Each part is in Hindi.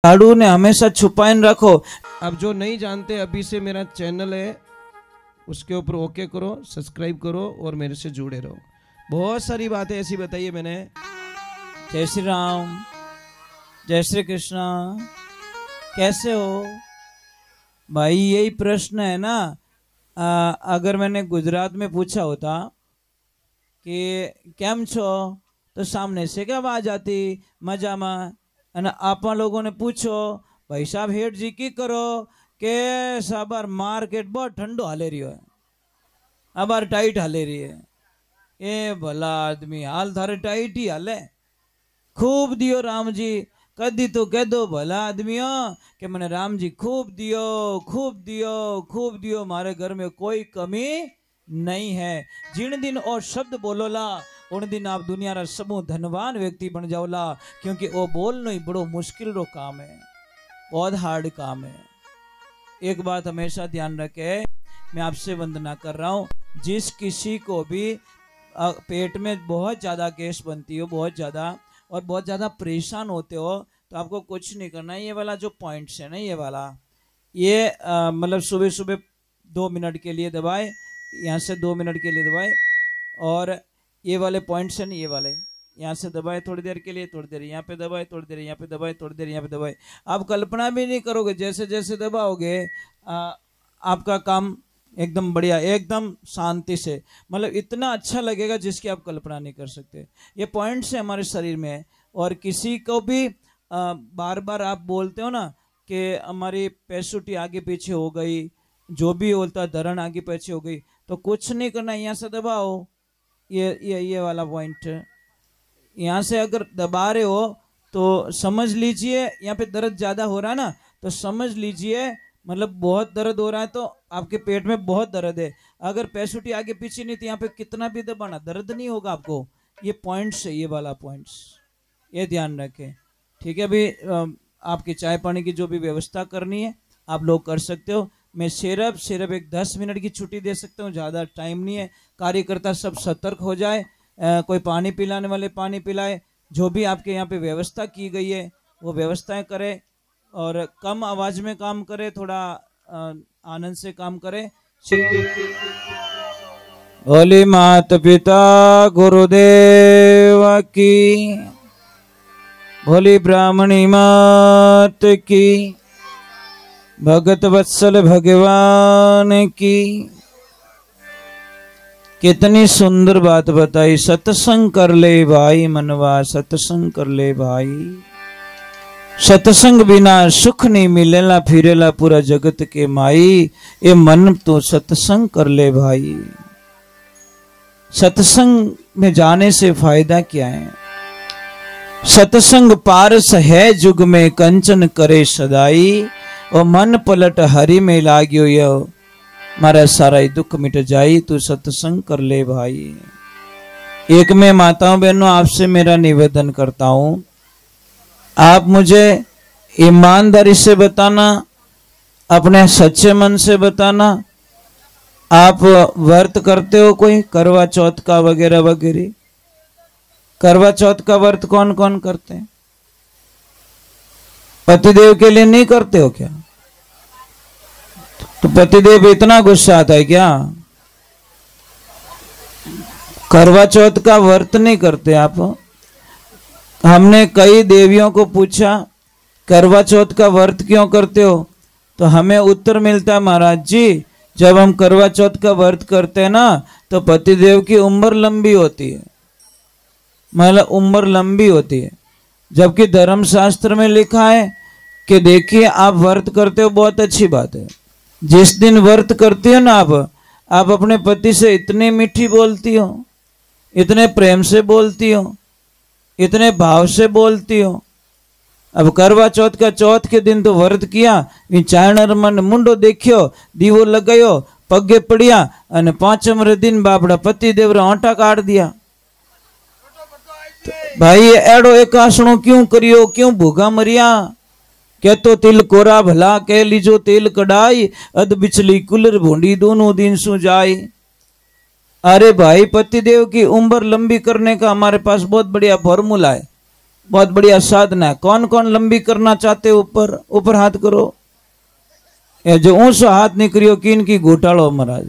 झाड़ू ने हमेशा छुपाए रखो। अब जो नहीं जानते, अभी से मेरा चैनल है उसके ऊपर ओके करो, सब्सक्राइब करो और मेरे से जुड़े रहो। बहुत सारी बातें ऐसी बताई है मैंने। जय श्री राम, जय श्री कृष्णा। कैसे हो भाई? यही प्रश्न है ना। अगर मैंने गुजरात में पूछा होता कि केम छो, तो सामने से क्या आवाज आती, मजा में। અને આપા લોકોને પૂછો ભાઈ સાહેબ હેઠ जी की करो के साबार मार्केट बहुत ठंडो हाले रही है, अबार टाइट हाले रही है। ए भला आदमी, हाल थारे टाइट ही हाले। खूब दियो राम जी, कदी तो कह दो भला आदमियों कि मैंने राम जी खूब दियो, खूब दियो, खूब दियो, मारे घर में कोई कमी नहीं है। जिन दिन और शब्द बोलोला उन दिन आप दुनिया रा समूह धनवान व्यक्ति बन जाओला, क्योंकि वो बोलना ही बड़ो मुश्किल रो काम है, बहुत हार्ड काम है। एक बात हमेशा ध्यान रखे, मैं आपसे वंदना कर रहा हूँ, जिस किसी को भी पेट में बहुत ज़्यादा गैस बनती हो, बहुत ज़्यादा, और बहुत ज़्यादा परेशान होते हो, तो आपको कुछ नहीं करना। ये वाला जो पॉइंट्स है ना, ये वाला, ये मतलब सुबह सुबह 2 मिनट के लिए दबाए, यहाँ से 2 मिनट के लिए दबाए, और ये वाले पॉइंट्स हैं, ये वाले यहाँ से दबाए थोड़ी देर के लिए, थोड़ी देर यहाँ पे दबाए, थोड़ी देर यहाँ पे दबाए, थोड़ी देर यहाँ पे दबाए। आप कल्पना भी नहीं करोगे, जैसे जैसे दबाओगे आपका काम एकदम बढ़िया, एकदम शांति से, मतलब इतना अच्छा लगेगा जिसकी आप कल्पना नहीं कर सकते। ये पॉइंट्स है हमारे शरीर में। और किसी को भी बार बार आप बोलते हो ना कि हमारी पैसुटी आगे पीछे हो गई, जो भी बोलता है धरण आगे पीछे हो गई, तो कुछ नहीं करना, यहाँ से दबाओ, ये वाला पॉइंट। यहाँ से अगर दबा रहे हो तो समझ लीजिए यहाँ पे दर्द ज़्यादा हो रहा है ना, तो समझ लीजिए मतलब बहुत दर्द हो रहा है, तो आपके पेट में बहुत दर्द है। अगर पैसुटी आगे पीछे नहीं तो यहाँ पे कितना भी दबाना दर्द नहीं होगा आपको। ये पॉइंट्स है, ये वाला पॉइंट्स, ये ध्यान रखें, ठीक है। अभी आपकी चाय पानी की जो भी व्यवस्था करनी है आप लोग कर सकते हो। मैं सिर्फ एक 10 मिनट की छुट्टी दे सकता हूँ, ज़्यादा टाइम नहीं है। कार्यकर्ता सब सतर्क हो जाए, कोई पानी पिलाने वाले पानी पिलाए, जो भी आपके यहाँ पे व्यवस्था की गई है वो व्यवस्थाएं करें, और कम आवाज़ में काम करें, थोड़ा आनंद से काम करें। भोली मात पिता गुरुदेव की, भोली ब्राह्मणी मात की, भगत वत्सल भगवान की। कितनी सुंदर बात बताई, सत्संग कर ले भाई मनवा, सत्संग कर ले भाई। सत्संग बिना सुख नहीं मिलेला, फिरेला पूरा जगत के माई। ये मन तो सत्संग कर ले भाई। सत्संग में जाने से फायदा क्या है? सत्संग पारस है जुग में, कंचन करे सदाई। और मन पलट हरि में लाग्यो यो, मारा सारा ही दुख मिट जाई। तू सत्संग कर ले भाई। एक में माताओं बहनों आपसे मेरा निवेदन करता हूं, आप मुझे ईमानदारी से बताना, अपने सच्चे मन से बताना, आप व्रत करते हो कोई, करवा चौथ का वगैरह वगैरह? करवा चौथ का व्रत कौन कौन करते हैं? पतिदेव के लिए नहीं करते हो क्या? तो पतिदेव इतना गुस्सा आता है क्या? करवा चौथ का व्रत नहीं करते आप? हमने कई देवियों को पूछा करवा चौथ का व्रत क्यों करते हो, तो हमें उत्तर मिलता है, महाराज जी जब हम करवा चौथ का व्रत करते हैं ना तो पतिदेव की उम्र लंबी होती है, मतलब उम्र लंबी होती है। जबकि धर्मशास्त्र में लिखा है कि देखिए आप व्रत करते हो, बहुत अच्छी बात है, जिस दिन व्रत करती हो ना आप अपने पति से इतनी मीठी बोलती हो, इतने प्रेम से बोलती हो, इतने भाव से बोलती हो। अब करवा चौथ का चौथ के दिन तो व्रत किया, चायणर मन मुंडो देखियो, दीवो लगायो, पगे पड़िया, और 5वे दिन बापड़ा पति देव आटा काट दिया। तो भाई एड़ो एक आसणो क्यों करियो, क्यों भूखा मरिया? कह तो तिल कोरा भला, कह लीजो तेल कढ़ाई, अध बिचली कुलर भूंडी दोनों दिन सु जाई। अरे भाई पतिदेव की उम्र लंबी करने का हमारे पास बहुत बढ़िया फॉर्मूला है। बहुत बढ़िया साधना है। कौन कौन लंबी करना चाहते हो? ऊपर ऊपर हाथ करो। ये जो ऊंचा हाथ नहीं करियो कि इनकी घोटालो महाराज।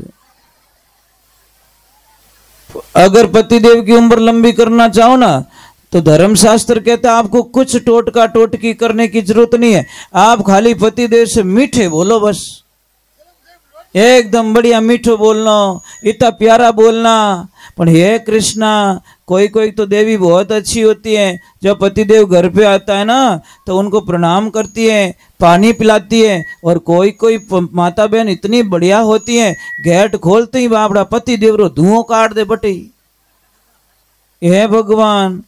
अगर पतिदेव की उम्र लंबी करना चाहो ना तो धर्मशास्त्र कहता है आपको कुछ टोटका टोटकी करने की जरूरत नहीं है। आप खाली पतिदेव से मीठे बोलो, बस एकदम बढ़िया मीठो बोलना, इतना प्यारा बोलना। पर हे कृष्णा, कोई कोई तो देवी बहुत अच्छी होती है, जब पतिदेव घर पे आता है ना तो उनको प्रणाम करती है, पानी पिलाती है। और कोई कोई माता बहन इतनी बढ़िया होती है, गेट खोलते ही बापड़ा पतिदेव रो धुआं काट दे बटी। हे भगवान,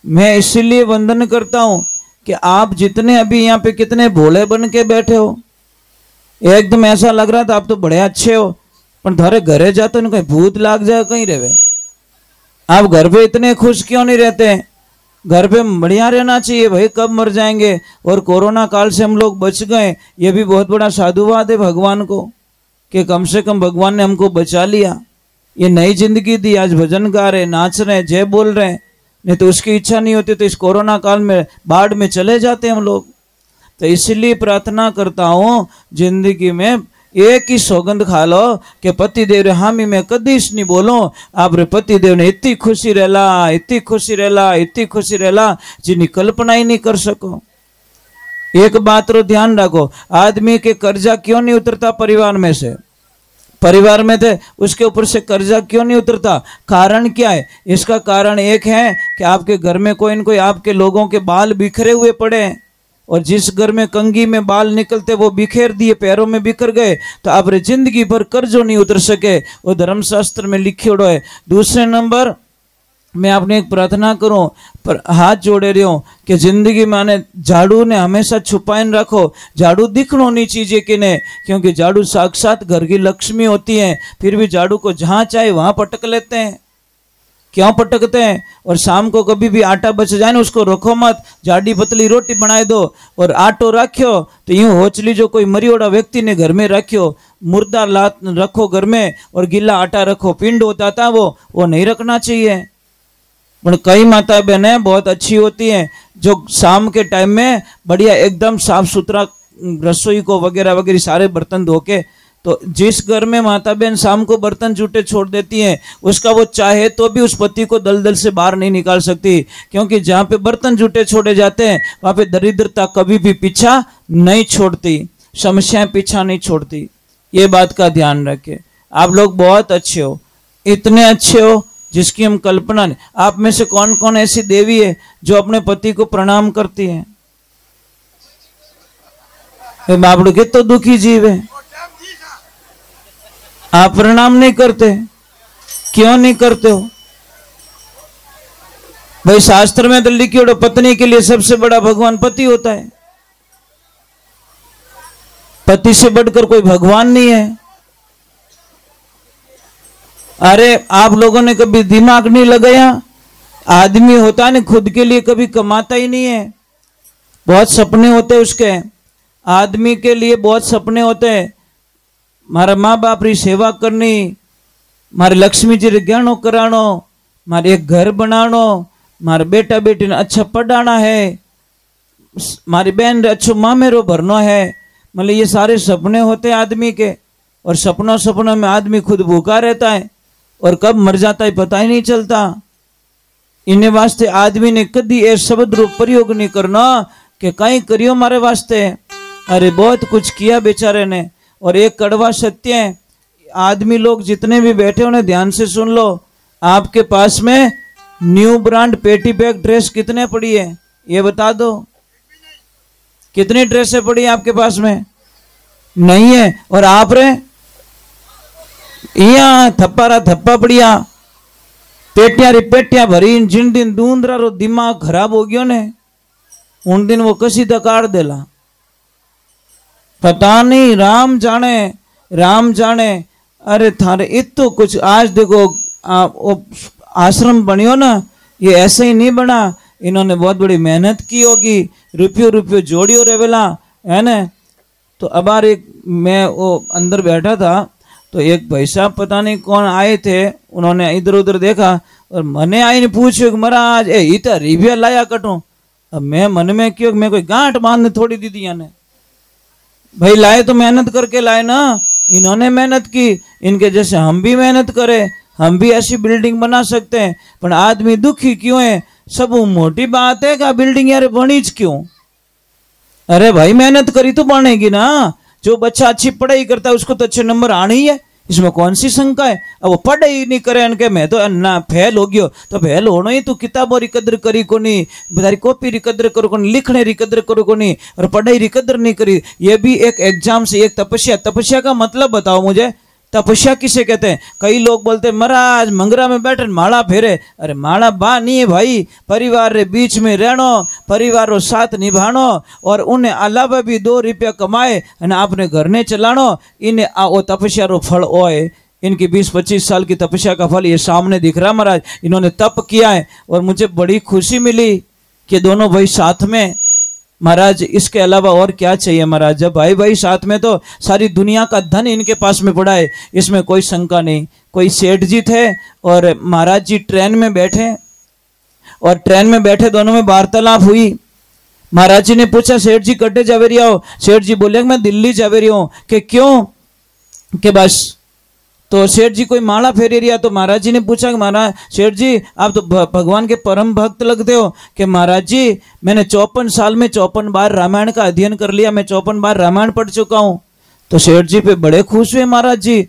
मैं इसलिए वंदन करता हूं कि आप जितने अभी यहाँ पे कितने भोले बन के बैठे हो, एकदम ऐसा लग रहा था आप तो बड़े अच्छे हो, पर थारे घरे जाते ना कहीं भूत लाग जाए कहीं रहे। आप घर पे इतने खुश क्यों नहीं रहते? घर पे बढ़िया रहना चाहिए भाई, कब मर जाएंगे। और कोरोना काल से हम लोग बच गए, ये भी बहुत बड़ा साधुवाद है भगवान को कि कम से कम भगवान ने हमको बचा लिया, ये नई जिंदगी दी। आज भजन गा रहे, नाच रहे, जय बोल रहे, नहीं तो उसकी इच्छा नहीं होती तो इस कोरोना काल में बाढ़ में चले जाते हम लोग। तो इसलिए प्रार्थना करता हूं जिंदगी में एक ही सौगंध खा लो कि पतिदेव रे हामी मैं कदीश नहीं बोलो। आप रे पतिदेव ने इतनी खुशी रहला, इतनी खुशी रहला, इतनी खुशी रहला जिन्हें कल्पना ही नहीं कर सको। एक बात रो ध्यान रखो, आदमी के कर्जा क्यों नहीं उतरता परिवार में से? परिवार में थे उसके ऊपर से कर्जा क्यों नहीं उतरता? कारण क्या है? इसका कारण एक है कि आपके घर में कोई न कोई आपके लोगों के बाल बिखरे हुए पड़े हैं, और जिस घर में कंघी में बाल निकलते वो बिखेर दिए, पैरों में बिखर गए, तो आप रे जिंदगी भर कर्जों नहीं उतर सके। वो धर्मशास्त्र में लिखियोड़ो है। दूसरे नंबर, मैं आपने एक प्रार्थना करूं पर हाथ जोड़े रही हूं कि जिंदगी में आने झाड़ू ने हमेशा छुपाइन रखो। झाड़ू दिखनो नहीं चाहिए कि नहीं, क्योंकि झाड़ू साक्षात घर की लक्ष्मी होती है, फिर भी झाड़ू को जहां चाहे वहां पटक लेते हैं। क्यों पटकते हैं? और शाम को कभी भी आटा बच जाए ना उसको रखो मत, जाडी पतली रोटी बनाए दो। और आटो रखो तो यूं होचली जो कोई मरियोड़ा व्यक्ति ने घर में रखो, मुर्दा लात रखो घर में और गीला आटा रखो, पिंड होता था वो नहीं रखना चाहिए। पर कई माता बहनें बहुत अच्छी होती हैं जो शाम के टाइम में बढ़िया एकदम साफ सुथरा रसोई को वगैरह वगैरह सारे बर्तन धो के, तो जिस घर में माता बहन शाम को बर्तन जूठे छोड़ देती हैं उसका वो चाहे तो भी उस पति को दलदल से बाहर नहीं निकाल सकती, क्योंकि जहाँ पे बर्तन जूठे छोड़े जाते हैं वहाँ पे दरिद्रता कभी भी पीछा नहीं छोड़ती, समस्याएं पीछा नहीं छोड़ती। ये बात का ध्यान रखें। आप लोग बहुत अच्छे हो, इतने अच्छे हो जिसकी हम कल्पना नहीं। आप में से कौन कौन ऐसी देवी है जो अपने पति को प्रणाम करती है? बाबड़ू के तो दुखी जीव है, आप प्रणाम नहीं करते, क्यों नहीं करते हो भाई? शास्त्र में तो लिखियो पत्नी के लिए सबसे बड़ा भगवान पति होता है, पति से बढ़कर कोई भगवान नहीं है। अरे आप लोगों ने कभी दिमाग नहीं लगाया? आदमी होता है ना खुद के लिए कभी कमाता ही नहीं है, बहुत सपने होते हैं उसके, आदमी के लिए बहुत सपने होते हैं। मारा माँ बाप री सेवा करनी, मारे लक्ष्मी जी रे गहनो करानो, मारे एक घर बनानो, मारे बेटा बेटी ने अच्छा पढ़ाना है, मारी बहन रे अच्छो मामेरो भरनो है। मतलब ये सारे सपने होते हैं आदमी के, और सपनों में आदमी खुद भूखा रहता है और कब मर जाता है पता ही नहीं चलता। इन्हें वास्ते आदमी ने कभी ये शब्द रूप प्रयोग नहीं करना कि कहीं करियो मारे वास्ते। अरे बहुत कुछ किया बेचारे ने। और एक कड़वा सत्य है, आदमी लोग जितने भी बैठे उन्हें ध्यान से सुन लो, आपके पास में न्यू ब्रांड पेटी बैग ड्रेस कितने पड़ी है ये बता दो? कितनी ड्रेसें पड़ी है आपके पास में? नहीं है। और आप रे यहाँ थप्पा पड़िया, पेटिया री पेटिया भरी, जिन दिन दूंदरा रो दिमाग खराब हो गयो ने उन दिन वो कसी दकाड़ देला, पता नहीं, राम जाने। अरे थारे इतो कुछ आज देखो आश्रम बनियो ना, ये ऐसे ही नहीं बना, इन्होंने बहुत बड़ी मेहनत की होगी, रुपयो जोड़ियो रेवेला है ना। तो अब एक मैं वो अंदर बैठा था तो एक भाई साहब पता नहीं कौन आए थे, उन्होंने इधर उधर देखा, और मने आईने पूछ्यो कि महाराज ए इतना रिव्या लाया कटू। अब मैं मन में क्यों, मैं कोई गांठ बांधने थोड़ी दी दिया ने, भाई लाए तो मेहनत करके लाए ना, इन्होंने मेहनत की, इनके जैसे हम भी मेहनत करें, हम भी ऐसी बिल्डिंग बना सकते हैं। पर आदमी दुखी क्यों है? सब मोटी बात है कि बिल्डिंग यार बनीच क्यों? अरे भाई मेहनत करी तो बनेगी ना। जो बच्चा अच्छी पढ़ाई करता है उसको तो अच्छे नंबर आने ही है, इसमें कौन सी शंका है? अब वो पढ़ाई नहीं करे इनके मैं तो ना फेल हो गयो, तो फेल होना ही, तू किताबों री कदर करी को नहीं, बेचारी कॉपी री कदर करो को नहीं, लिखने री कदर करो को नहीं, और पढ़ाई री कदर नहीं करी। ये भी एक एग्जाम से एक तपस्या। तपस्या का मतलब बताओ मुझे, तपस्या किसे कहते हैं? कई लोग बोलते हैं महाराज मंगरा में बैठे माला फेरे। अरे माला बा नहीं है भाई, परिवार रे बीच में रहनो, परिवार रो साथ निभानो, और उन्हें अलावा भी 2 रुपया कमाए और आपने घर ने चलानो, इन्हें वो तपस्या रो फल ओए। इनकी 20-25 साल की तपस्या का फल ये सामने दिख रहा महाराज। इन्होंने तप किया है और मुझे बड़ी खुशी मिली कि दोनों भाई साथ में। महाराज इसके अलावा और क्या चाहिए महाराज? जब भाई भाई साथ में तो सारी दुनिया का धन इनके पास में पड़ा है, इसमें कोई शंका नहीं। कोई सेठ जी थे और महाराज जी ट्रेन में बैठे, और ट्रेन में बैठे दोनों में वार्तालाप हुई। महाराज जी ने पूछा सेठ जी कटे जावे रही हो? सेठ जी बोले मैं दिल्ली जावे रही हूँ। कि क्यों? कि बस। तो सेठ जी कोई माला फेरे रिया, तो महाराज जी ने पूछा कि महाराज सेठ जी आप तो भगवान के परम भक्त लगते हो। कि महाराज जी मैंने 54 साल में 54 बार रामायण का अध्ययन कर लिया, मैं 54 बार रामायण पढ़ चुका हूँ। तो सेठ जी पे बड़े खुश हुए महाराज जी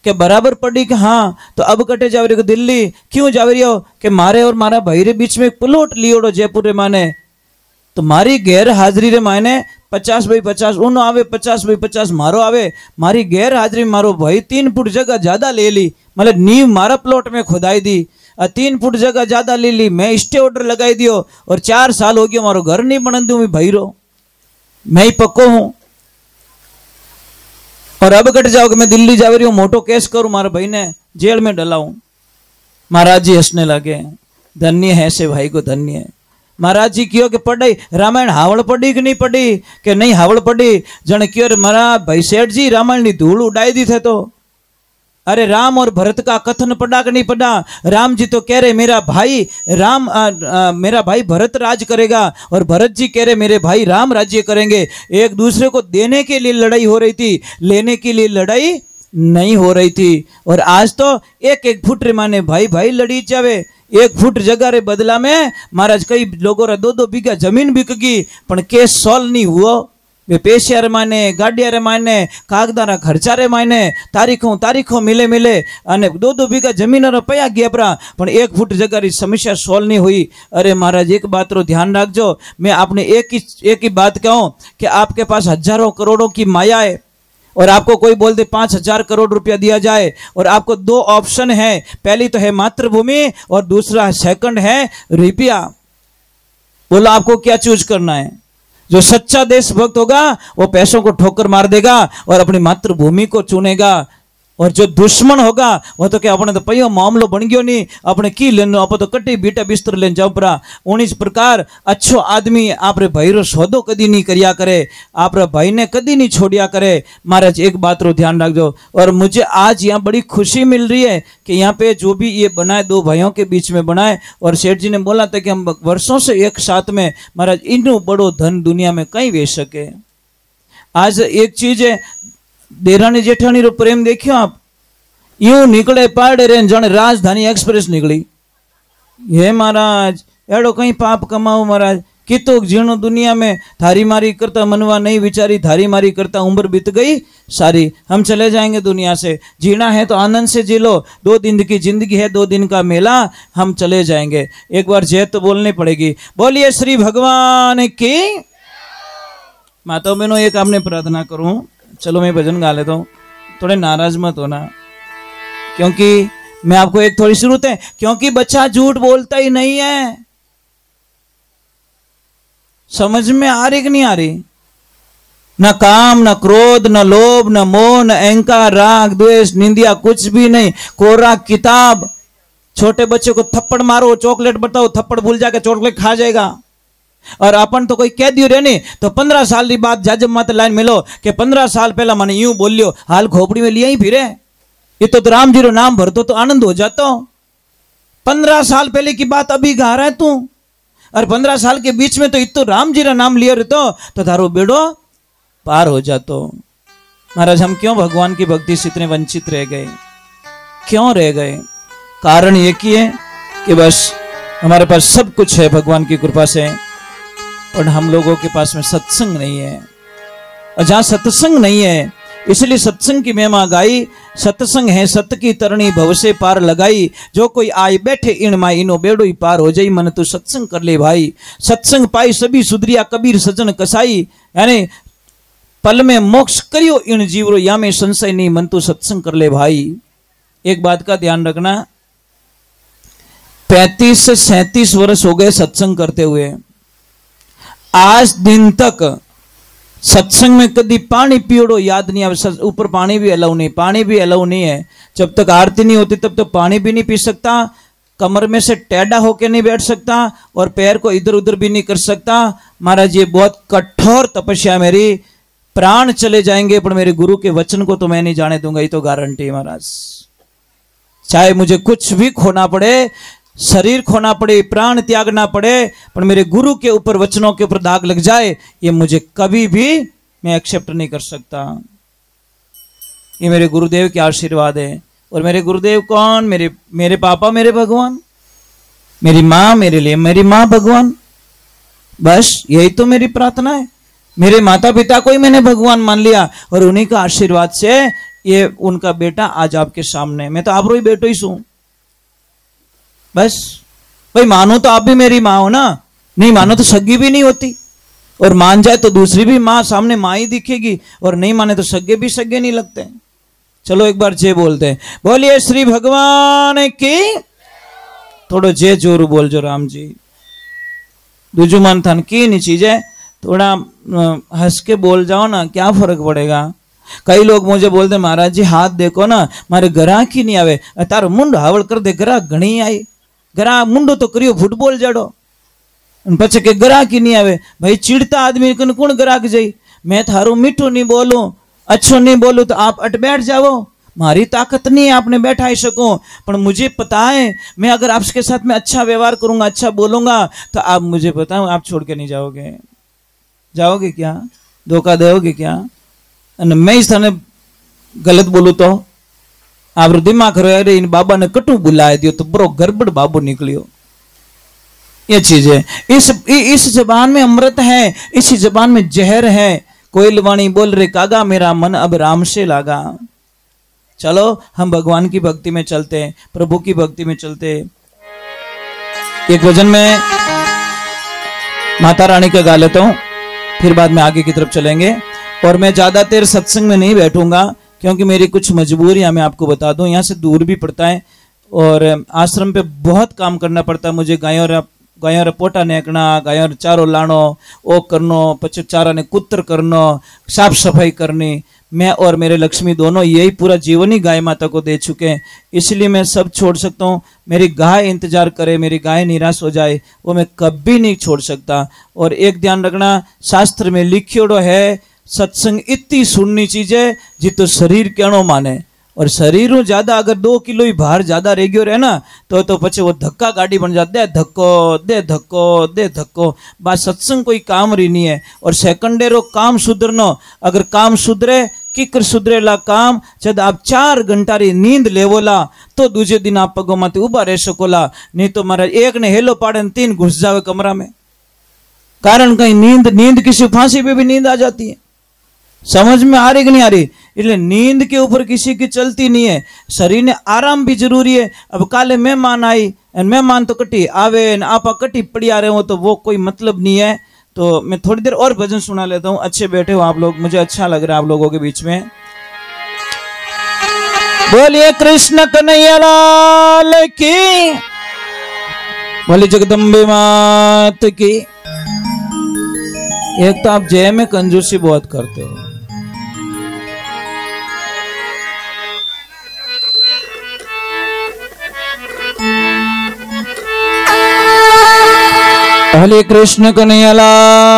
कि बराबर पढ़ी। कि हाँ, तो अब कटे जावे रही हो दिल्ली? क्यों जावे रही हो? कि मारे और मारा भाई रे बीच में एक प्लॉट लियोड़ो जयपुर रे माने, तो मारी गैर हाजरी रे मायने 50/50 उन आवे, 50/50 मारो आवे। मारी गैर हाजरी में मारो भाई 3 फुट जगह ज्यादा ले ली, मतलब नींव मारा प्लॉट में खुदाई दी, 3 फुट जगह ज्यादा ले ली, मैं स्टे ऑर्डर लगाई दियो, और 4 साल हो गया मारो घर नहीं बन दूं भाई रो, मैं ही पक्को हूं। और अब कट जाओ कि मैं दिल्ली जा रही हूँ, मोटो केस करूं, मारा भाई ने जेल में डलाऊं। महाराज जी हंसने लगे, धन्य है से भाई को, धन्य है। महाराज जी क्यों कि पढ़ी रामायण हावड़ पढ़ी कि नहीं पढ़ी? कि नहीं हावड़ पढ़ी। जन क्यों रे महाराज भाई सेठ जी रामायण की धूल उड़ाई दी थे। तो अरे राम और भरत का कथन पढ़ा कि नहीं पढ़ा? राम जी तो कह रहे मेरा भाई राम मेरा भाई भरत राज करेगा, और भरत जी कह रहे मेरे भाई राम राज्य करेंगे। एक दूसरे को देने के लिए लड़ाई हो रही थी, लेने के लिए लड़ाई नहीं हो रही थी। और आज तो 1-1 फुट रे माने भाई भाई लड़ी जावे। 1 फुट जगह रे बदला में महाराज कई लोगों रा 2-2 बीघा जमीन बिक गई, पण केस सॉल्व नहीं हुआ। वे पैसा रे माने, गाड़िया रे माने, कागदा रा खर्चा रे माने, तारीखों मिले अने 2-2 बीघा जमीन रो पया गया परा, पण 1 फुट जगह री समस्या सॉल्व नहीं हुई। अरे महाराज एक बात रो ध्यान रखजो, मैं आपने एक ही बात कहूं कि आपके पास हजारों करोड़ों की माया है, और आपको कोई बोल दे 5,000 करोड़ रुपया दिया जाए, और आपको 2 ऑप्शन है, पहली तो है मातृभूमि और दूसरा सेकंड है रुपया। बोलो आपको क्या चूज करना है? जो सच्चा देशभक्त होगा वो पैसों को ठोकर मार देगा और अपनी मातृभूमि को चुनेगा, और जो दुश्मन होगा वो तो क्या अपने तो पयो मामलो बन गयो नहीं, अपने की लेनो, आप तो कटी बीटा बिस्तर लेन जाओ परा। उन्हीं प्रकार अच्छो आदमी आपरे भाई रो सौदो कदी नहीं करिया करे, आपरे भाई ने कदी नहीं छोड़िया करे। महाराज एक बात रो ध्यान रखो। और मुझे आज यहाँ बड़ी खुशी मिल रही है कि यहाँ पे जो भी ये बनाए 2 भाइयों के बीच में बनाए, और सेठ जी ने बोला था कि हम वर्षों से एक साथ में, महाराज इनो बड़ो धन दुनिया में कहीं वेच सके। आज एक चीज है, देरानी जेठानी रो प्रेम देखियो आप, यूं निकले पाड़े रे जन राजधानी एक्सप्रेस निकली। ये महाराज एड़ो कहीं पाप कमाओ महाराज, कितो जीणो दुनिया में, थारी मारी करता मनवा नहीं विचारी, थारी मारी करता उम्र बीत गई सारी। हम चले जाएंगे दुनिया से, जीना है तो आनंद से जी लो, 2 दिन की जिंदगी है, 2 दिन का मेला, हम चले जाएंगे। एक बार जय तो बोलनी पड़ेगी। बोलिए श्री भगवान की। माताओं बहनों एक आपने प्रार्थना करूं, चलो मैं भजन गा लेता हूँ, थोड़े नाराज मत होना, क्योंकि मैं आपको एक थोड़ी जरूरत है, क्योंकि बच्चा झूठ बोलता ही नहीं है। समझ में आ रही कि नहीं आ रही? न काम, न क्रोध, न लोभ, न मोह, न अहंकार, राग, द्वेष, निंदिया, कुछ भी नहीं, कोरा किताब। छोटे बच्चे को थप्पड़ मारो, चॉकलेट बताओ, थप्पड़ भूल जाके चॉकलेट खा जाएगा। और अपन तो कोई कह दियो रे नहीं तो 15 साल की बात जाजम मत लाइन मिलो कि 15 साल पहला मैंने यूं बोलियो, हाल खोपड़ी में लिया ही फिरे। ये तो राम जी रो नाम भरतो तो आनंद हो जाता। 15 साल पहले की बात अभी गा रहा है तू, और 15 साल के बीच में तो इतो राम जी रा नाम लिया रहतो तो थारो बेड़ो पार हो जातो। महाराज हम क्यों भगवान की भक्ति से इतने वंचित रह गए, क्यों रह गए? कारण ये कि है कि बस हमारे पास सब कुछ है भगवान की कृपा से, और हम लोगों के पास में सत्संग नहीं है। और जहां सत्संग नहीं है इसलिए सत्संग की महिमा गाई। सत्संग है सत्य की तरणी भव से पार लगाई, जो कोई आए बैठे इन माई इनो बेड़ो ही पार हो जाई। मन तू सत्संग कर ले भाई, सत्संग पाई सभी सुधरिया कबीर सजन कसाई। यानी पल में मोक्ष करियो इन जीवरो, या में संशय नहीं, मन तू सत्संग कर ले भाई। एक बात का ध्यान रखना, 35 से 37 वर्ष हो गए सत्संग करते हुए, आज दिन तक सत्संग में कभी पानी पियोड़ो याद नहीं आवे। ऊपर पानी भी अलाउ नहीं, पानी भी अलाउ नहीं है। जब तक आरती नहीं होती तब तक पानी भी नहीं पी सकता, कमर में से टेढ़ा होके नहीं बैठ सकता, और पैर को इधर उधर भी नहीं कर सकता। महाराज ये बहुत कठोर तपस्या, मेरी प्राण चले जाएंगे पर मेरे गुरु के वचन को तो मैं नहीं जाने दूंगा, ये तो गारंटी है महाराज। चाहे मुझे कुछ भी खोना पड़े, शरीर खोना पड़े, प्राण त्यागना पड़े, पर मेरे गुरु के ऊपर वचनों के ऊपर दाग लग जाए, ये मुझे कभी भी मैं एक्सेप्ट नहीं कर सकता। ये मेरे गुरुदेव के आशीर्वाद है। और मेरे गुरुदेव कौन? मेरे पापा, मेरे भगवान, मेरी माँ, मेरे लिए मेरी माँ भगवान। बस यही तो मेरी प्रार्थना है। मेरे माता पिता को ही मैंने भगवान मान लिया, और उन्हीं का आशीर्वाद से ये उनका बेटा आज आपके सामने। मैं तो आप रो ही बेटो ही सू। बस भाई, मानो तो आप भी मेरी माँ हो ना, नहीं मानो तो सगी भी नहीं होती, और मान जाए तो दूसरी भी माँ सामने माँ ही दिखेगी, और नहीं माने तो सगे भी सगे नहीं लगते। चलो एक बार जय बोलते हैं, बोलिए श्री भगवान की। थोड़ा जय जोर बोल जो राम जी। दूजू मन थन की नहीं चीज है, थोड़ा हंस के बोल जाओ ना, क्या फर्क पड़ेगा। कई लोग मुझे बोलते महाराज जी हाथ देखो ना, मारे ग्राहक ही नहीं आवे। तारो मुंड हावड़ कर दे, ग्राहक घणी आई। ग्राहक मुंडो तो करियो फुटबॉल जड़ो, पछे के ग्राहक ही नहीं आवे। भाई चिड़ता आदमी कन कौन ग्राहक जाई। मैं थारो मीठो नहीं बोलूं, अच्छो नहीं बोलूं तो आप अट बैठ जाओ। मारी ताकत नहीं है आपने बैठा ही सको, पर मुझे पता है मैं अगर आपके साथ में अच्छा व्यवहार करूंगा, अच्छा बोलूंगा, तो आप मुझे पता है आप छोड़ के नहीं जाओगे। जाओगे क्या? धोखा दोगे क्या? मैं इस थाने गलत बोलू तो आप दिमाग करो, अरे इन बाबा ने कटू बुलाए दियो तो बरो गड़बड़ बाबू निकलियो। ये चीज है। इस जबान में अमृत है, इसी जबान में जहर है। कोयल वाणी बोल रे कागा, मेरा मन अब राम से लागा। चलो हम भगवान की भक्ति में चलते हैं, प्रभु की भक्ति में चलते हैं। एक भजन में माता रानी का गा लेता हूं, फिर बाद में आगे की तरफ चलेंगे। और मैं ज्यादा देर सत्संग में नहीं बैठूंगा, क्योंकि मेरी कुछ मजबूरियां मैं आपको बता दूं। यहाँ से दूर भी पड़ता है, और आश्रम पे बहुत काम करना पड़ता है मुझे। गायों पोटा नेकना, गायों चारो लानो, ओ करनो, पचे चारा ने कुत्र करनो, साफ सफाई करनी। मैं और मेरे लक्ष्मी दोनों यही पूरा जीवन ही गाय माता को दे चुके हैं, इसलिए मैं सब छोड़ सकता हूँ। मेरी गाय इंतजार करे, मेरी गाय निराश हो जाए, वो मैं कभी नहीं छोड़ सकता। और एक ध्यान रखना, शास्त्र में लिखियोड़ो है सत्संग इतनी सुननी चीज है जितो शरीर कहनो माने। और शरीर ज्यादा अगर 2 किलो ही भार ज्यादा रह गयो रहे ना, तो पछे वो धक्का गाड़ी बन जाता है, धक्को दे धक्को दे धक्को। बात सत्संग कोई काम रही नहीं है। और सेकंडेरो काम सुधरनो, अगर काम सुधरे किकर सुधरेला काम। जब आप 4 घंटा री नींद लेवोला तो दूसरे दिन आप पगों माथे उभा रह सकोला, नहीं तो मारा एक ने हेलो पाड़े 3 घुस जावे कमरा में। कारण कहीं नींद किसी फांसी पे भी नींद आ जाती है। समझ में आ रही कि नहीं आ रही? इसलिए नींद के ऊपर किसी की चलती नहीं है। शरीर ने आराम भी जरूरी है। अब काले मेहमान आई, मेहमान तो कटी आवे, आपा कटी पड़ी आ रहे हो, तो वो कोई मतलब नहीं है। तो मैं थोड़ी देर और भजन सुना लेता हूँ। अच्छे बैठे हो आप लोग, मुझे अच्छा लग रहा है आप लोगों के बीच में। बोलिए कृष्ण कन्हैया लाल की, बोलिए जगदम्बे मात की। एक तो आप जय में कंजूसी बहुत करते हो। हरे कृष्ण कन्हैया लाल।